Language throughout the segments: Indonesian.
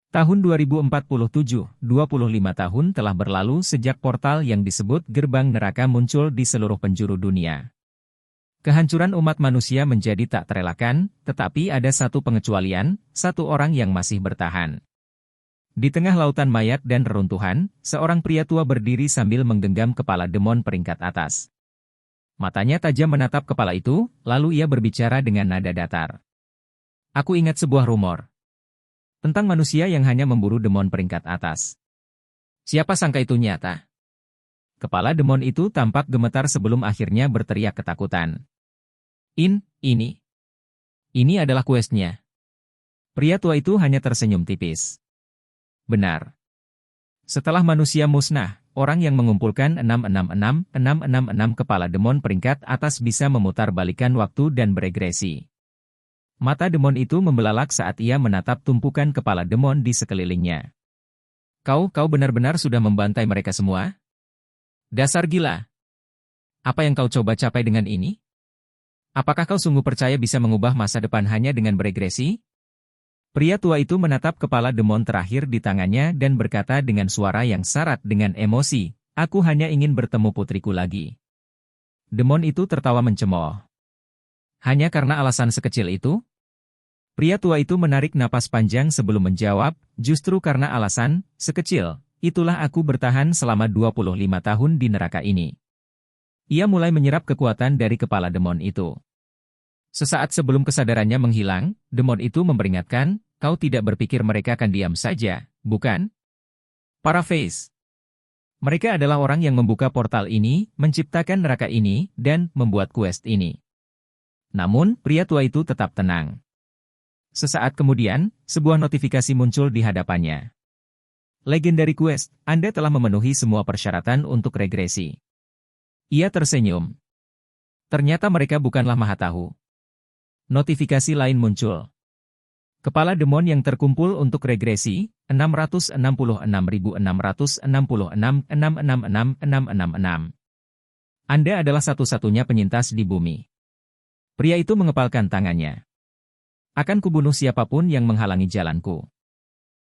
Tahun 2047, 25 tahun telah berlalu sejak portal yang disebut gerbang neraka muncul di seluruh penjuru dunia. Kehancuran umat manusia menjadi tak terelakkan, tetapi ada satu pengecualian, satu orang yang masih bertahan. Di tengah lautan mayat dan reruntuhan, seorang pria tua berdiri sambil menggenggam kepala demon peringkat atas. Matanya tajam menatap kepala itu, lalu ia berbicara dengan nada datar. Aku ingat sebuah rumor tentang manusia yang hanya memburu demon peringkat atas. Siapa sangka itu nyata? Kepala demon itu tampak gemetar sebelum akhirnya berteriak ketakutan. Ini adalah questnya. Pria tua itu hanya tersenyum tipis. Benar. Setelah manusia musnah, orang yang mengumpulkan 666 kepala demon peringkat atas bisa memutarbalikkan waktu dan beregresi. Mata demon itu membelalak saat ia menatap tumpukan kepala demon di sekelilingnya. Kau benar-benar sudah membantai mereka semua? Dasar gila. Apa yang kau coba capai dengan ini? Apakah kau sungguh percaya bisa mengubah masa depan hanya dengan beregresi? Pria tua itu menatap kepala demon terakhir di tangannya dan berkata dengan suara yang syarat dengan emosi, aku hanya ingin bertemu putriku lagi. Demon itu tertawa mencemooh. Hanya karena alasan sekecil itu? Pria tua itu menarik napas panjang sebelum menjawab, justru karena alasan sekecil, itulah aku bertahan selama 25 tahun di neraka ini. Ia mulai menyerap kekuatan dari kepala demon itu. Sesaat sebelum kesadarannya menghilang, demon itu memperingatkan, kau tidak berpikir mereka akan diam saja, bukan? Para Face. Mereka adalah orang yang membuka portal ini, menciptakan neraka ini, dan membuat quest ini. Namun, pria tua itu tetap tenang. Sesaat kemudian, sebuah notifikasi muncul di hadapannya. Legendary Quest, Anda telah memenuhi semua persyaratan untuk regresi. Ia tersenyum. Ternyata mereka bukanlah maha tahu. Notifikasi lain muncul. Kepala demon yang terkumpul untuk regresi, 666.666.666.666. Anda adalah satu-satunya penyintas di bumi. Pria itu mengepalkan tangannya. Akan kubunuh siapapun yang menghalangi jalanku.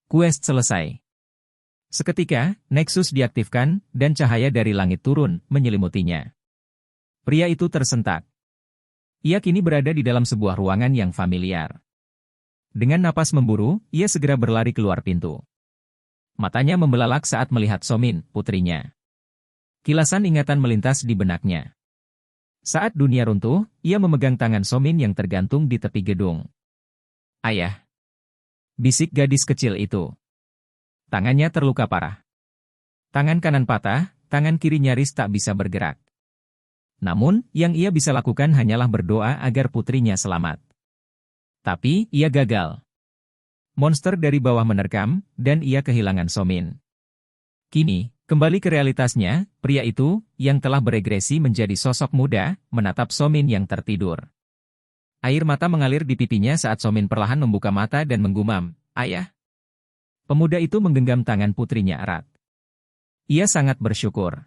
Quest selesai. Seketika, Nexus diaktifkan, dan cahaya dari langit turun, menyelimutinya. Pria itu tersentak. Ia kini berada di dalam sebuah ruangan yang familiar. Dengan napas memburu, ia segera berlari keluar pintu. Matanya membelalak saat melihat Somin, putrinya. Kilasan ingatan melintas di benaknya. Saat dunia runtuh, ia memegang tangan Somin yang tergantung di tepi gedung. Ayah. Bisik gadis kecil itu. Tangannya terluka parah. Tangan kanan patah, tangan kiri nyaris tak bisa bergerak. Namun, yang ia bisa lakukan hanyalah berdoa agar putrinya selamat. Tapi, ia gagal. Monster dari bawah menerkam, dan ia kehilangan Somin. Kini, kembali ke realitasnya, pria itu, yang telah beregresi menjadi sosok muda, menatap Somin yang tertidur. Air mata mengalir di pipinya saat Somin perlahan membuka mata dan menggumam, "Ayah." Pemuda itu menggenggam tangan putrinya erat. Ia sangat bersyukur.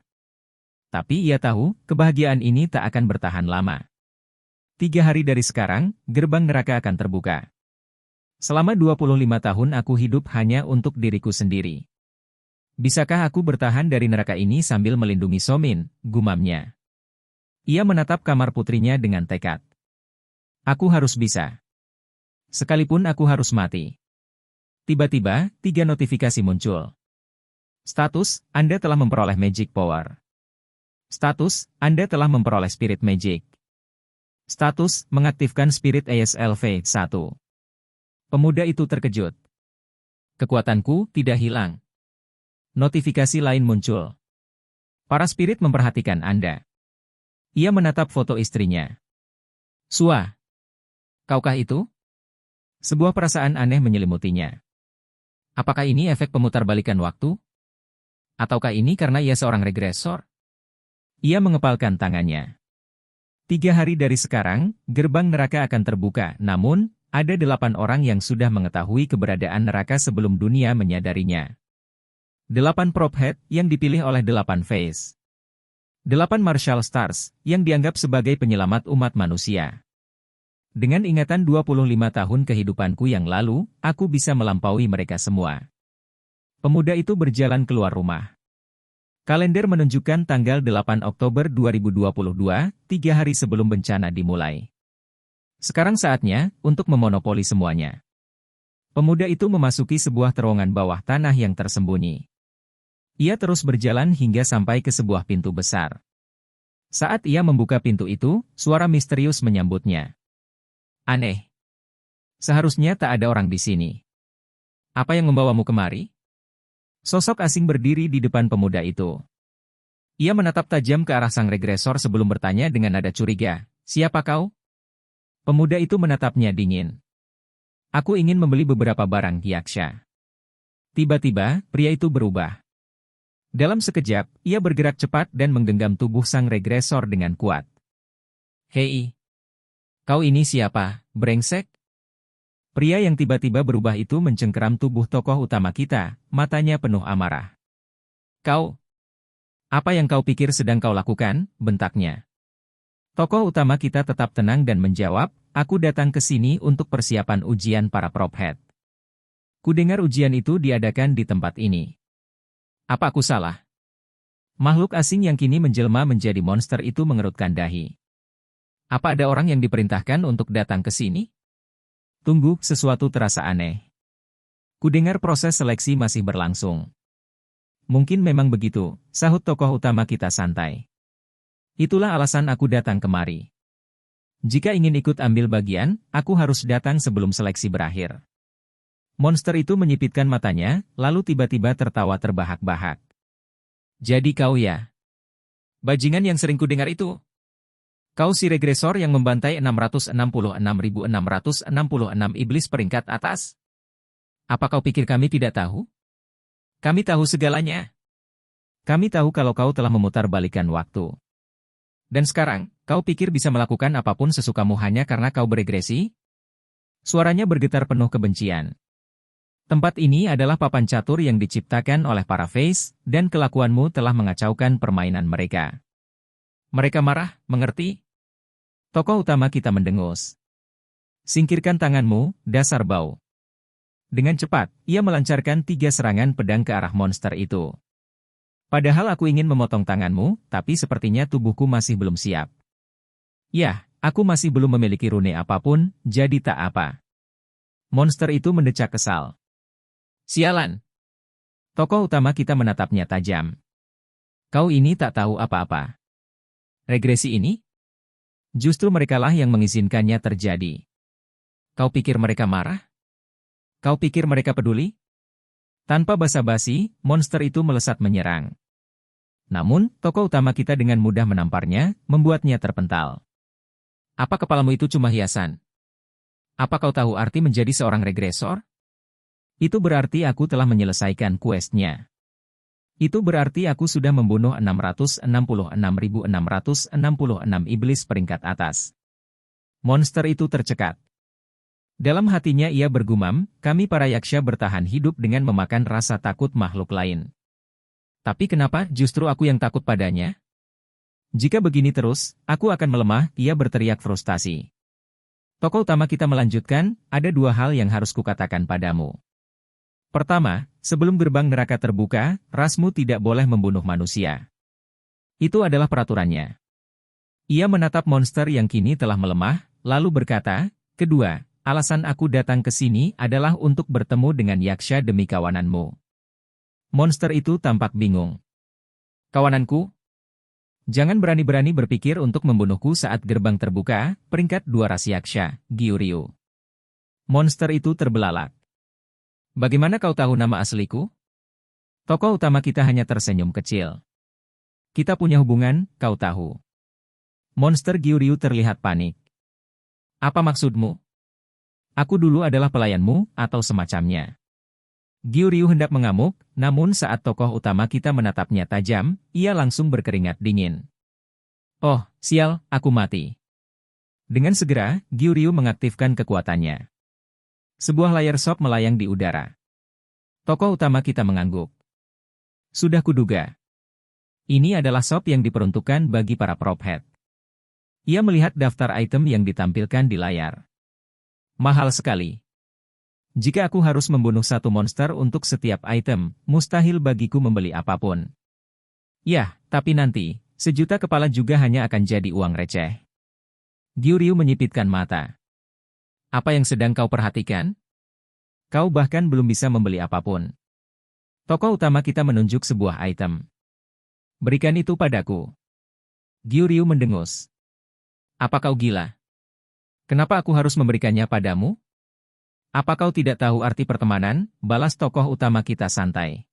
Tapi ia tahu, kebahagiaan ini tak akan bertahan lama. 3 hari dari sekarang, gerbang neraka akan terbuka. Selama 25 tahun aku hidup hanya untuk diriku sendiri. Bisakah aku bertahan dari neraka ini sambil melindungi Somin, gumamnya. Ia menatap kamar putrinya dengan tekad. Aku harus bisa. Sekalipun aku harus mati. Tiba-tiba, 3 notifikasi muncul. Status, Anda telah memperoleh Magic Power. Status, Anda telah memperoleh Spirit Magic. Status, mengaktifkan Spirit ASLV 1. Pemuda itu terkejut. Kekuatanku tidak hilang. Notifikasi lain muncul. Para spirit memperhatikan Anda. Ia menatap foto istrinya. Sua. Kaukah itu? Sebuah perasaan aneh menyelimutinya. Apakah ini efek pemutarbalikan waktu? Ataukah ini karena ia seorang regresor? Ia mengepalkan tangannya. 3 hari dari sekarang, gerbang neraka akan terbuka, namun, ada 8 orang yang sudah mengetahui keberadaan neraka sebelum dunia menyadarinya. 8 Prophet yang dipilih oleh 8 Face. 8 Martial Stars, yang dianggap sebagai penyelamat umat manusia. Dengan ingatan 25 tahun kehidupanku yang lalu, aku bisa melampaui mereka semua. Pemuda itu berjalan keluar rumah. Kalender menunjukkan tanggal 8 Oktober 2022, 3 hari sebelum bencana dimulai. Sekarang saatnya untuk memonopoli semuanya. Pemuda itu memasuki sebuah terowongan bawah tanah yang tersembunyi. Ia terus berjalan hingga sampai ke sebuah pintu besar. Saat ia membuka pintu itu, suara misterius menyambutnya. Aneh. Seharusnya tak ada orang di sini. Apa yang membawamu kemari? Sosok asing berdiri di depan pemuda itu. Ia menatap tajam ke arah sang regresor sebelum bertanya dengan nada curiga, "Siapa kau?" Pemuda itu menatapnya dingin. "Aku ingin membeli beberapa barang, Yaksha." Tiba-tiba, pria itu berubah. Dalam sekejap, ia bergerak cepat dan menggenggam tubuh sang regresor dengan kuat. "Hei! Kau ini siapa, brengsek?" Pria yang tiba-tiba berubah itu mencengkeram tubuh tokoh utama kita, matanya penuh amarah. "Kau? Apa yang kau pikir sedang kau lakukan?" bentaknya. Tokoh utama kita tetap tenang dan menjawab, "Aku datang ke sini untuk persiapan ujian para prophet. Kudengar ujian itu diadakan di tempat ini. Apa aku salah?" Makhluk asing yang kini menjelma menjadi monster itu mengerutkan dahi. "Apa ada orang yang diperintahkan untuk datang ke sini?" "Tunggu, sesuatu terasa aneh. Kudengar proses seleksi masih berlangsung." "Mungkin memang begitu," sahut tokoh utama kita santai. "Itulah alasan aku datang kemari. Jika ingin ikut ambil bagian, aku harus datang sebelum seleksi berakhir." Monster itu menyipitkan matanya, lalu tiba-tiba tertawa terbahak-bahak. "Jadi kau ya? Bajingan yang sering kudengar itu? Kau si regresor yang membantai 666.666 iblis peringkat atas? Apa kau pikir kami tidak tahu? Kami tahu segalanya. Kami tahu kalau kau telah memutarbalikkan waktu. Dan sekarang, kau pikir bisa melakukan apapun sesukamu hanya karena kau beregresi?" Suaranya bergetar penuh kebencian. "Tempat ini adalah papan catur yang diciptakan oleh para Face, dan kelakuanmu telah mengacaukan permainan mereka. Mereka marah, mengerti?" Tokoh utama kita mendengus. "Singkirkan tanganmu, dasar bau." Dengan cepat, ia melancarkan 3 serangan pedang ke arah monster itu. "Padahal aku ingin memotong tanganmu, tapi sepertinya tubuhku masih belum siap." "Yah, aku masih belum memiliki rune apapun, jadi tak apa." Monster itu mendecak kesal. "Sialan." Tokoh utama kita menatapnya tajam. "Kau ini tak tahu apa-apa. Regresi ini? Justru merekalah yang mengizinkannya terjadi. Kau pikir mereka marah? Kau pikir mereka peduli?" Tanpa basa-basi, monster itu melesat menyerang. Namun, tokoh utama kita dengan mudah menamparnya, membuatnya terpental. "Apa kepalamu itu cuma hiasan? Apa kau tahu arti menjadi seorang regresor? Itu berarti aku telah menyelesaikan quest-nya. Itu berarti aku sudah membunuh 666.666 iblis peringkat atas." Monster itu tercekat. Dalam hatinya ia bergumam, "Kami para yaksha bertahan hidup dengan memakan rasa takut makhluk lain. Tapi kenapa justru aku yang takut padanya? Jika begini terus, aku akan melemah," ia berteriak frustasi. Tokoh utama kita melanjutkan, "Ada 2 hal yang harus kukatakan padamu. Pertama, sebelum gerbang neraka terbuka, rasmu tidak boleh membunuh manusia. Itu adalah peraturannya." Ia menatap monster yang kini telah melemah, lalu berkata, "Kedua, alasan aku datang ke sini adalah untuk bertemu dengan yaksha demi kawananmu." Monster itu tampak bingung. "Kawananku? Jangan berani-berani berpikir untuk membunuhku saat gerbang terbuka." Peringkat 2 ras yaksha, Gyuryu. Monster itu terbelalak. "Bagaimana kau tahu nama asliku?" Tokoh utama kita hanya tersenyum kecil. "Kita punya hubungan, kau tahu." Monster Gyuryu terlihat panik. "Apa maksudmu? Aku dulu adalah pelayanmu, atau semacamnya." Gyuryu hendak mengamuk, namun saat tokoh utama kita menatapnya tajam, ia langsung berkeringat dingin. "Oh, sial, aku mati." Dengan segera, Gyuryu mengaktifkan kekuatannya. Sebuah layar sop melayang di udara. Tokoh utama kita mengangguk. "Sudah kuduga. Ini adalah sop yang diperuntukkan bagi para prophet." Ia melihat daftar item yang ditampilkan di layar. Mahal sekali. Jika aku harus membunuh satu monster untuk setiap item, mustahil bagiku membeli apapun. Yah, tapi nanti, 1.000.000 kepala juga hanya akan jadi uang receh. Gyuryu menyipitkan mata. Apa yang sedang kau perhatikan? Kau bahkan belum bisa membeli apapun. Tokoh utama kita menunjuk sebuah item. Berikan itu padaku. Gyuryu mendengus. Apa kau gila? Kenapa aku harus memberikannya padamu? Apa kau tidak tahu arti pertemanan? Balas tokoh utama kita santai.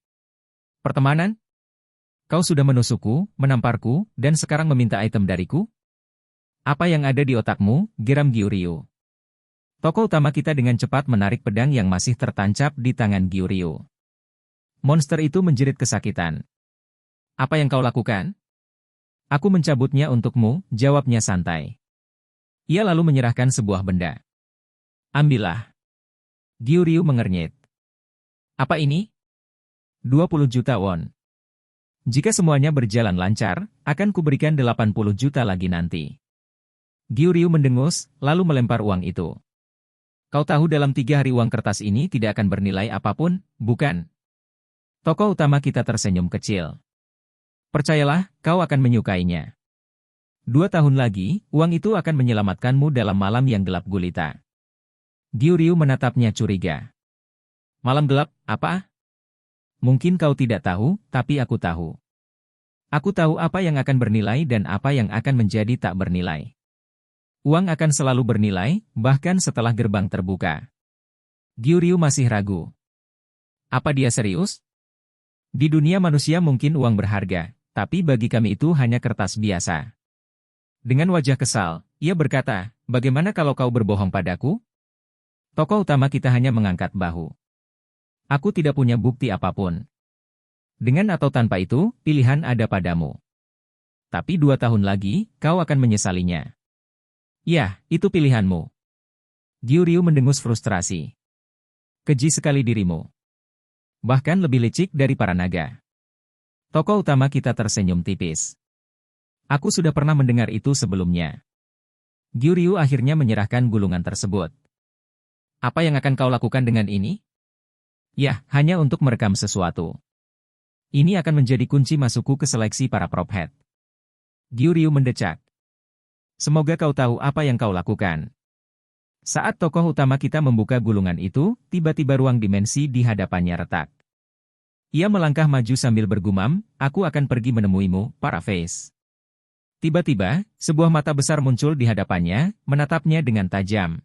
Pertemanan? Kau sudah menusukku, menamparku, dan sekarang meminta item dariku? Apa yang ada di otakmu? Geram Gyuryu. Tokoh utama kita dengan cepat menarik pedang yang masih tertancap di tangan Gyuryu. Monster itu menjerit kesakitan. Apa yang kau lakukan? Aku mencabutnya untukmu, jawabnya santai. Ia lalu menyerahkan sebuah benda. Ambillah. Gyuryu mengernyit. Apa ini? 20 juta won. Jika semuanya berjalan lancar, akan kuberikan 80 juta lagi nanti. Gyuryu mendengus, lalu melempar uang itu. Kau tahu dalam 3 hari uang kertas ini tidak akan bernilai apapun, bukan? Tokoh utama kita tersenyum kecil. Percayalah, kau akan menyukainya. 2 tahun lagi, uang itu akan menyelamatkanmu dalam malam yang gelap gulita. Gyuryu menatapnya curiga. Malam gelap, apa? Mungkin kau tidak tahu, tapi aku tahu. Aku tahu apa yang akan bernilai dan apa yang akan menjadi tak bernilai. Uang akan selalu bernilai, bahkan setelah gerbang terbuka. Gyuryu masih ragu. Apa dia serius? Di dunia manusia mungkin uang berharga, tapi bagi kami itu hanya kertas biasa. Dengan wajah kesal, ia berkata, bagaimana kalau kau berbohong padaku? Tokoh utama kita hanya mengangkat bahu. Aku tidak punya bukti apapun. Dengan atau tanpa itu, pilihan ada padamu. Tapi 2 tahun lagi, kau akan menyesalinya. Ya, itu pilihanmu. Gyuryu mendengus frustrasi. Keji sekali dirimu. Bahkan lebih licik dari para naga. Tokoh utama kita tersenyum tipis. Aku sudah pernah mendengar itu sebelumnya. Gyuryu akhirnya menyerahkan gulungan tersebut. Apa yang akan kau lakukan dengan ini? Ya, hanya untuk merekam sesuatu. Ini akan menjadi kunci masukku ke seleksi para prophet. Gyuryu mendecak. Semoga kau tahu apa yang kau lakukan. Saat tokoh utama kita membuka gulungan itu, tiba-tiba ruang dimensi di hadapannya retak. Ia melangkah maju sambil bergumam, aku akan pergi menemuimu, para face. Tiba-tiba, sebuah mata besar muncul di hadapannya, menatapnya dengan tajam.